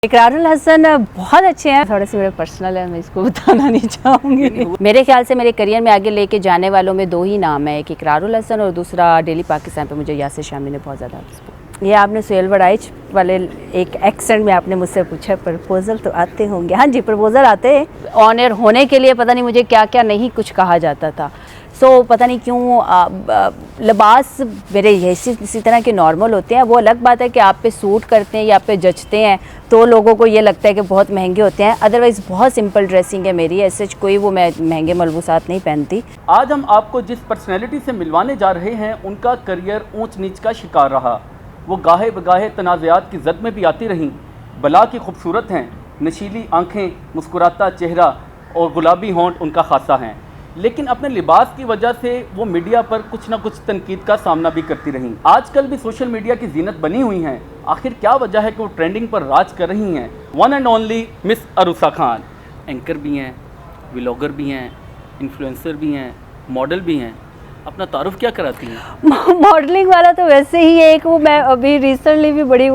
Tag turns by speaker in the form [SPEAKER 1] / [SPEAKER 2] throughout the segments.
[SPEAKER 1] इकरारुल हसन बहुत अच्छे हैं, थोड़े से मेरे पर्सनल है, मैं इसको बताना नहीं चाहूँगी। मेरे ख्याल से मेरे करियर में आगे लेके जाने वालों में दो ही नाम है, एक इकरारुल हसन और दूसरा डेली पाकिस्तान पे मुझे यासिर शामी ने बहुत ज़्यादा। ये आपने सुहेल वड़ाइच वाले एक एक्सेंट में आपने मुझसे पूछा, प्रपोजल तो आते होंगे? हाँ जी, प्रपोजल आते हैं। ऑन एयर होने के लिए पता नहीं मुझे क्या क्या नहीं कुछ कहा जाता था। पता नहीं क्यों लिबास मेरे इसी तरह के नॉर्मल होते हैं। वो अलग बात है कि आप पे सूट करते हैं या आप पे जचते हैं तो लोगों को ये लगता है कि बहुत महंगे होते हैं, अदरवाइज़ बहुत सिंपल ड्रेसिंग है मेरी, ऐसे कोई वो मैं महंगे मलबूसात नहीं पहनती।
[SPEAKER 2] आज हम आपको जिस पर्सनैलिटी से मिलवाने जा रहे हैं उनका करियर ऊंच नीच का शिकार रहा। वो गाहे बगाहे तनाज़ात की जद में भी आती रहीं, बला की खूबसूरत हैं, नशीली आँखें, मुस्कुराता चेहरा और गुलाबी होंठ उनका खासा हैं, लेकिन अपने लिबास की वजह से वो मीडिया पर कुछ ना कुछ तनकीद का सामना भी करती रहीं। आजकल भी सोशल मीडिया की जीनत बनी हुई हैं। आखिर क्या वजह है कि वो ट्रेंडिंग पर राज कर रही हैं? One and only miss Aroosa Khan. Anchor भी हैं, व्लॉगर भी हैं, इन्फ्लुएंसर भी हैं, मॉडल भी हैं। अपना तारुफ क्या कराती हैं?
[SPEAKER 1] मॉडलिंग वाला तो वैसे ही है, एक वो मैं अभी रिसेंटली भी बड़ी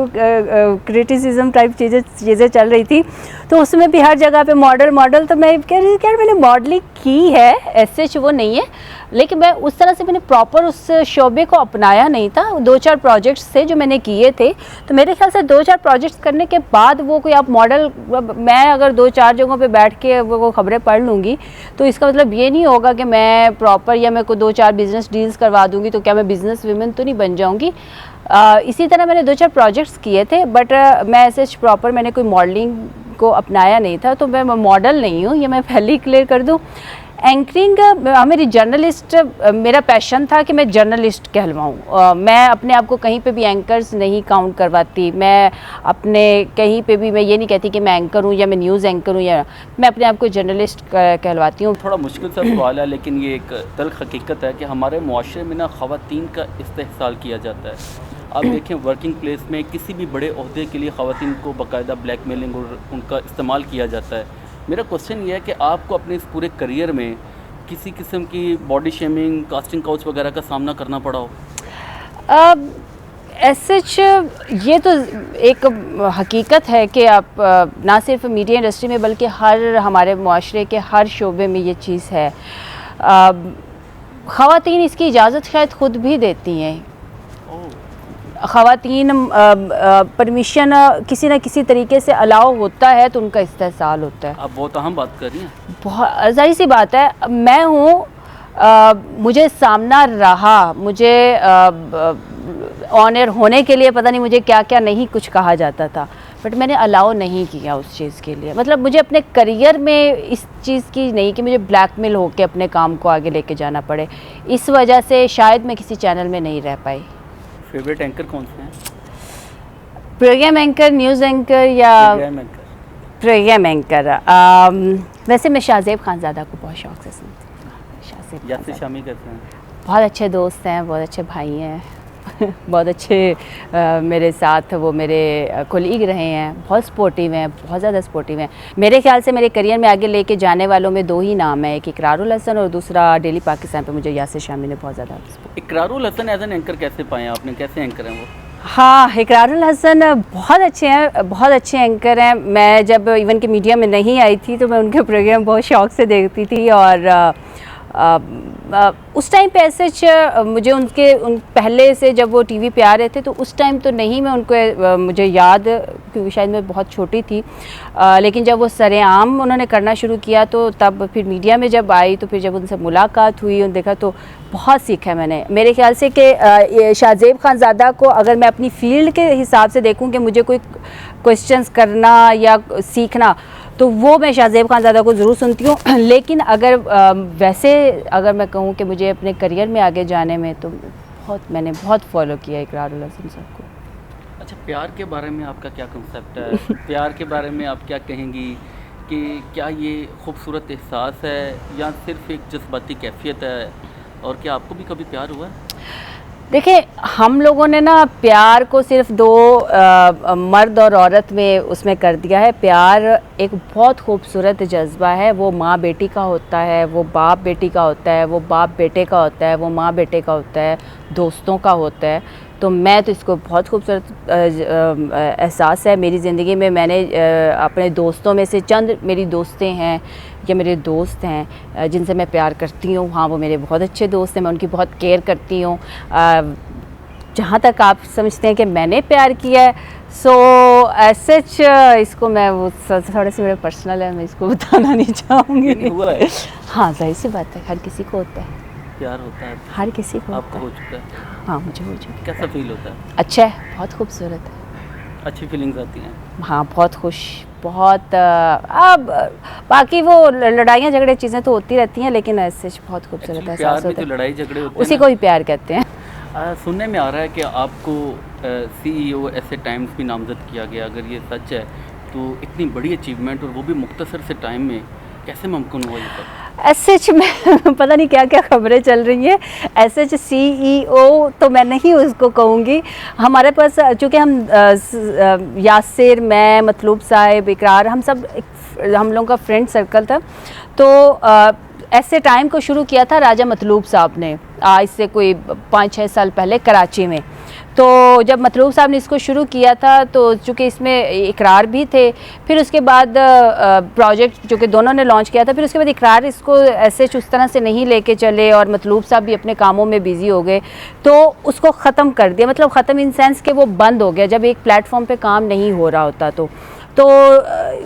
[SPEAKER 1] क्रिटिसिज्म टाइप चीज़ें चल रही थी, तो उसमें भी हर जगह पे मॉडल तो मैं कह रही थी यार मैंने मॉडलिंग की है, ऐसे वो नहीं है, लेकिन मैं उस तरह से मैंने प्रॉपर उस शोबे को अपनाया नहीं था। 2-4 प्रोजेक्ट्स थे जो मैंने किए थे, तो मेरे ख्याल से 2-4 प्रोजेक्ट्स करने के बाद वो कोई आप मॉडल, मैं अगर 2-4 जगहों पे बैठ के वो खबरें पढ़ लूँगी तो इसका मतलब ये नहीं होगा कि मैं प्रॉपर, या मैं कोई 2-4 बिजनेस डील्स करवा दूँगी तो क्या मैं बिज़नेस वीमेन तो नहीं बन जाऊँगी। इसी तरह मैंने 2-4 प्रोजेक्ट्स किए थे, बट मैं ऐसे प्रॉपर मैंने कोई मॉडलिंग को अपनाया नहीं था, तो मैं मॉडल नहीं हूँ, ये मैं पहले ही क्लियर कर दूँ। एंकरिंग मेरी जर्नलिस्ट, मेरा पैशन था कि मैं जर्नलिस्ट कहलवाऊँ। मैं अपने आप को कहीं पे भी एंकर्स नहीं काउंट करवाती। मैं अपने कहीं पे भी मैं ये नहीं कहती कि मैं एंकर हूँ या मैं न्यूज़ एंकर हूँ, या मैं अपने आप को जर्नलिस्ट कहलवाती हूँ।
[SPEAKER 2] थोड़ा मुश्किल सा सवाल है, लेकिन ये एक तल्ख हकीकत है कि हमारे मुआशरे में ना ख़वातीन का इस्तेहसाल किया जाता है। आप देखें वर्किंग प्लेस में किसी भी बड़े ओहदे के लिए ख़वातीन को बाकायदा ब्लैकमेलिंग और उनका इस्तेमाल किया जाता है। मेरा क्वेश्चन ये है कि आपको अपने इस पूरे करियर में किसी किस्म की बॉडी शेमिंग, कास्टिंग काउच वगैरह का सामना करना पड़ा हो?
[SPEAKER 1] सच ये तो एक हकीकत है कि आप ना सिर्फ मीडिया इंडस्ट्री में बल्कि हर हमारे मुआशरे के हर शोबे में ये चीज़ है। ख़वातीन इसकी इजाज़त शायद ख़ुद भी देती हैं। ख़वातीन परमिशन किसी न किसी तरीके से अलाउ होता है तो उनका इस्तेहसाल होता है।
[SPEAKER 2] आप बहुत अहम बात कर रही हैं।
[SPEAKER 1] बहुत ज़ाहिर सी बात है, मैं हूँ, मुझे सामना रहा, मुझे ऑन एयर होने के लिए पता नहीं मुझे क्या क्या नहीं कुछ कहा जाता था, बट मैंने अलाउ नहीं किया उस चीज़ के लिए। मतलब मुझे अपने करियर में इस चीज़ की नहीं कि मुझे ब्लैकमेल होकर अपने काम को आगे लेके जाना पड़े, इस वजह से शायद मैं किसी चैनल में नहीं रह पाई।
[SPEAKER 2] फेवरेट एंकर कौन से हैं?
[SPEAKER 1] प्रोग्राम एंकर, न्यूज़ एंकर या प्रोग्राम एंकर? वैसे मैं शाहज़ेब खानज़ादा को बहुत शौक़ से सुनती हूँ।
[SPEAKER 2] यासिर शामी कैसे हैं?
[SPEAKER 1] बहुत अच्छे दोस्त हैं, बहुत अच्छे भाई हैं बहुत अच्छे मेरे साथ वो मेरे कोलीग रहे हैं, बहुत सपोर्टिव हैं, बहुत ज़्यादा सपोर्टिव हैं। मेरे ख्याल से मेरे करियर में आगे लेके जाने वालों में दो ही नाम है, एक इकरारुल हसन और दूसरा डेली पाकिस्तान पे मुझे यासिर शामी ने बहुत ज़्यादा।
[SPEAKER 2] Iqrarul Hasan as an anchor कैसे पाए आपने, कैसे एंकर हैं वो?
[SPEAKER 1] हाँ, इकरारुल हसन बहुत अच्छे हैं, बहुत अच्छे एंकर हैं। मैं जब इवन के मीडिया में नहीं आई थी तो मैं उनके प्रोग्राम बहुत शौक़ से देखती थी, और उस टाइम पे ऐसे मुझे उन पहले से जब वो टीवी पे आ रहे थे तो उस टाइम तो नहीं मैं उनको मुझे याद, क्योंकि शायद मैं बहुत छोटी थी, लेकिन जब वो सरेआम उन्होंने करना शुरू किया तो तब फिर मीडिया में जब आई तो फिर जब उनसे मुलाकात हुई और देखा तो बहुत सीखा मैंने। मेरे ख्याल से कि शाहज़ेब खानज़ादा को अगर मैं अपनी फील्ड के हिसाब से देखूँ कि मुझे कोई क्वेश्चंस करना या सीखना, तो वो मैं शाहज़ेब खानज़ादा को ज़रूर सुनती हूँ। लेकिन अगर वैसे अगर मैं कहूँ कि मुझे अपने करियर में आगे जाने में, तो मैंने बहुत फॉलो किया इकरारुल हसन साहब को।
[SPEAKER 2] अच्छा, प्यार के बारे में आपका क्या कंसेप्ट है? प्यार के बारे में आप क्या कहेंगी कि क्या ये खूबसूरत एहसास है या सिर्फ एक जज्बाती कैफियत है, और क्या आपको भी कभी प्यार हुआ है?
[SPEAKER 1] देखिए, हम लोगों ने ना प्यार को सिर्फ दो मर्द और औरत में उसमें कर दिया है। प्यार एक बहुत खूबसूरत जज्बा है, वो माँ बेटी का होता है, वो बाप बेटी का होता है, वो बाप बेटे का होता है, वो माँ बेटे का होता है, दोस्तों का होता है। तो मैं तो इसको बहुत खूबसूरत एहसास है मेरी ज़िंदगी में। मैंने अपने दोस्तों में से चंद मेरी दोस्तें हैं या मेरे दोस्त हैं जिनसे मैं प्यार करती हूँ, हाँ वो मेरे बहुत अच्छे दोस्त हैं, मैं उनकी बहुत केयर करती हूँ। जहाँ तक आप समझते हैं कि मैंने प्यार किया है, सो सच इसको मैं वो थोड़ा सा मेरा पर्सनल है, मैं इसको बताना नहीं चाहूँगी।
[SPEAKER 2] नहीं हुआ है
[SPEAKER 1] हाँ जाहिर सी बात है, हर किसी को होता है,
[SPEAKER 2] प्यार होता है,
[SPEAKER 1] हर किसी को
[SPEAKER 2] आपको
[SPEAKER 1] होता
[SPEAKER 2] हो चुका है,
[SPEAKER 1] है। हाँ मुझे हो चुका है।
[SPEAKER 2] कैसा फील होता है?
[SPEAKER 1] अच्छा है, बहुत खूबसूरत है।
[SPEAKER 2] अच्छी फीलिंग्स आती हैं?
[SPEAKER 1] हाँ बहुत खुश, बहुत अब बाकी वो लड़ाइयाँ झगड़े चीज़ें तो होती रहती हैं, लेकिन ऐसे बहुत खूबसूरत
[SPEAKER 2] Actually,
[SPEAKER 1] एहसास
[SPEAKER 2] प्यार में
[SPEAKER 1] होता
[SPEAKER 2] जो
[SPEAKER 1] है,
[SPEAKER 2] लड़ाई झगड़े होते
[SPEAKER 1] उसी
[SPEAKER 2] हैं
[SPEAKER 1] को ही प्यार कहते हैं।
[SPEAKER 2] सुनने में आ रहा है कि आपको CEO ऐसे टाइम्स भी नामजद किया गया। अगर ये सच है तो इतनी बड़ी अचीवमेंट और वो भी मुख्तसर से टाइम में कैसे मुमकिन हुआ ये सब?
[SPEAKER 1] एसएच में पता नहीं क्या क्या खबरें चल रही हैं। एसएच CEO तो मैं नहीं उसको कहूँगी। हमारे पास चूँकि हम यासिर, मैं, मतलूब साहिब, इकरार, हम लोगों का फ्रेंड सर्कल था। तो ऐसे टाइम को शुरू किया था राजा मतलूब साहब ने, आज से कोई 5-6 साल पहले कराची में। तो जब मतलूब साहब ने इसको शुरू किया था तो चूँकि इसमें इकरार भी थे, फिर उसके बाद प्रोजेक्ट जो कि दोनों ने लॉन्च किया था, फिर उसके बाद इकरार इसको ऐसे उस तरह से नहीं लेके चले और मतलूब साहब भी अपने कामों में बिज़ी हो गए, तो उसको ख़त्म कर दिया। मतलब ख़त्म इन सेंस कि वो बंद हो गया जब एक प्लेटफॉर्म पे काम नहीं हो रहा होता। तो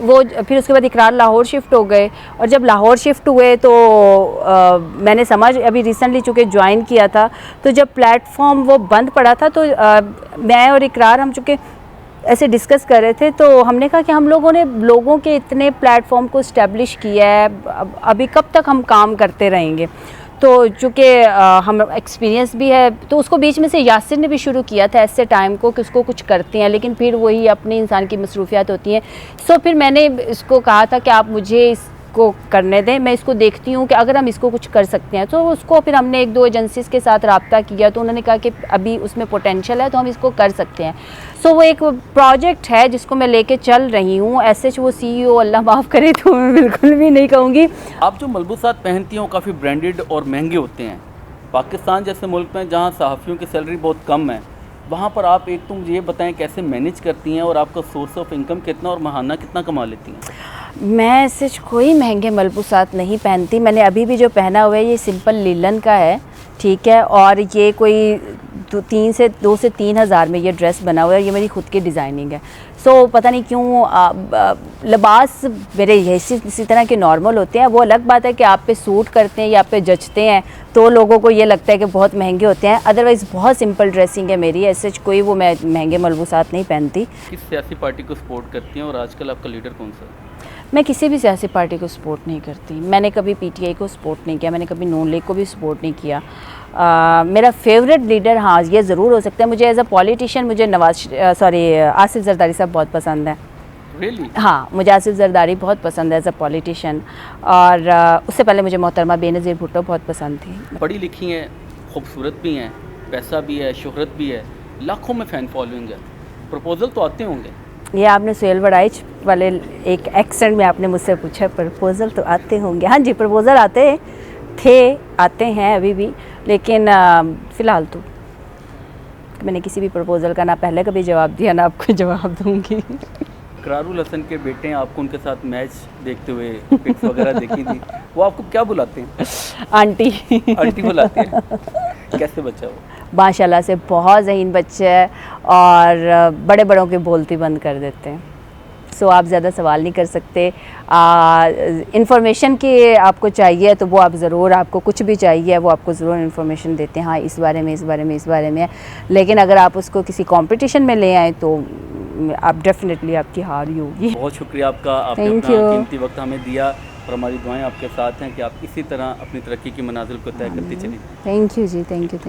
[SPEAKER 1] वो फिर उसके बाद इकरार लाहौर शिफ्ट हो गए, और जब लाहौर शिफ्ट हुए तो मैंने अभी रिसेंटली चूँकि ज्वाइन किया था, तो जब प्लेटफॉर्म वो बंद पड़ा था तो मैं और इकरार हम चूँकि ऐसे डिस्कस कर रहे थे, तो हमने कहा कि हम लोगों ने लोगों के इतने प्लेटफॉर्म को इस्टेब्लिश किया है, अभी कब तक हम काम करते रहेंगे। तो चूँकि हम एक्सपीरियंस भी है, तो उसको बीच में से यासिर ने भी शुरू किया था ऐसे टाइम को कि उसको कुछ करते हैं, लेकिन फिर वही अपनी इंसान की मसरूफियात होती हैं। सो फिर मैंने इसको कहा था कि आप मुझे इसको करने दें, मैं इसको देखती हूँ कि अगर हम इसको कुछ कर सकते हैं। तो उसको फिर हमने 1-2 एजेंसीज़ के साथ रब्ता किया, तो उन्होंने कहा कि अभी उसमें पोटेंशियल है तो हम इसको कर सकते हैं। सो वो एक प्रोजेक्ट है जिसको मैं लेके चल रही हूँ। ऐसे वो CEO अल्लाह माफ़ करे तो मैं बिल्कुल भी नहीं कहूँगी।
[SPEAKER 2] आप जो मलबूसात पहनती हैं वो काफ़ी ब्रांडेड और महंगे होते हैं। पाकिस्तान जैसे मुल्क में जहाँ सहाफ़ियों की सैलरी बहुत कम है, वहाँ पर आप एक तो मुझे ये बताएं कैसे मैनेज करती हैं और आपका सोर्स ऑफ इनकम कितना और महाना कितना कमा लेती हैं?
[SPEAKER 1] मैं ऐसे कोई महंगे मलबूसात नहीं पहनती। मैंने अभी भी जो पहना हुआ है ये सिंपल लिलन का है, ठीक है, और ये कोई 2 से 3 हज़ार में ये ड्रेस बना हुआ है, ये मेरी खुद की डिज़ाइनिंग है। सो पता नहीं क्यों लिबास मेरे इसी तरह के नॉर्मल होते हैं। वो अलग बात है कि आप पे सूट करते हैं या आप पे जचते हैं तो लोगों को ये लगता है कि बहुत महंगे होते हैं, अदरवाइज़ बहुत सिंपल ड्रेसिंग है मेरी। ऐसे कोई वो मैं महंगे मलबूसात नहीं पहनती।
[SPEAKER 2] किस सियासी पार्टी को सपोर्ट करती हैं और आजकल आपका लीडर कौन सा है?
[SPEAKER 1] मैं किसी भी सियासी पार्टी को सपोर्ट नहीं करती। मैंने कभी PTI को सपोर्ट नहीं किया, मैंने कभी नून लीग को भी सपोर्ट नहीं किया। मेरा फेवरेट लीडर हाँ ये ज़रूर हो सकता है, मुझे एज अ पॉलिटिशियन मुझे आसिफ जरदारी साहब बहुत पसंद है।
[SPEAKER 2] Really?
[SPEAKER 1] हाँ मुझे आसिफ जरदारी बहुत पसंद है एज अ पॉलिटिशियन, और उससे पहले मुझे मोहतरमा बेनज़ीर भुट्टो बहुत पसंद थी।
[SPEAKER 2] पढ़ी लिखी हैं, खूबसूरत भी हैं, पैसा भी है, शोहरत भी है, लाखों में फ़ैन फॉलोइंग है, प्रपोजल तो आते होंगे?
[SPEAKER 1] ये आपने सुहेल बड़ाइच वाले एक एक्सेंट में आपने मुझसे पूछा, प्रपोज़ल तो आते होंगे। हाँ जी प्रपोज़ल आते हैं अभी भी, लेकिन फ़िलहाल तो मैंने किसी भी प्रपोज़ल का ना पहले कभी जवाब दिया ना आपको जवाब दूंगी।
[SPEAKER 2] इकरारुल हसन के बेटे हैं, आपको उनके साथ मैच देखते हुए पिक्स वगैरह देखी थी, वो आपको क्या बुलाते हैं?
[SPEAKER 1] आंटी।
[SPEAKER 2] आंटी बुलाते हैं। कैसे बच्चा वो?
[SPEAKER 1] माशाल्लाह से बहुत ज़हीन बच्चे है और बड़े बड़ों के बोलती बंद कर देते हैं। सो आप ज़्यादा सवाल नहीं कर सकते। इन्फॉर्मेशन की आपको चाहिए तो वो आप ज़रूर, आपको कुछ भी चाहिए वो आपको ज़रूर इन्फॉर्मेशन देते हैं, हाँ इस बारे में है। लेकिन अगर आप उसको किसी कंपटीशन में ले आए तो आप डेफिनेटली आपकी हार ही होगी।
[SPEAKER 2] बहुत शुक्रिया आपका, आपने अपना कीमती वक्त हमें दिया और हमारी दुआएं आपके साथ हैं कि आप इसी तरह अपनी तरक्की की मनाजिल को तय करती चलिए।
[SPEAKER 1] Thank you ji, thank you.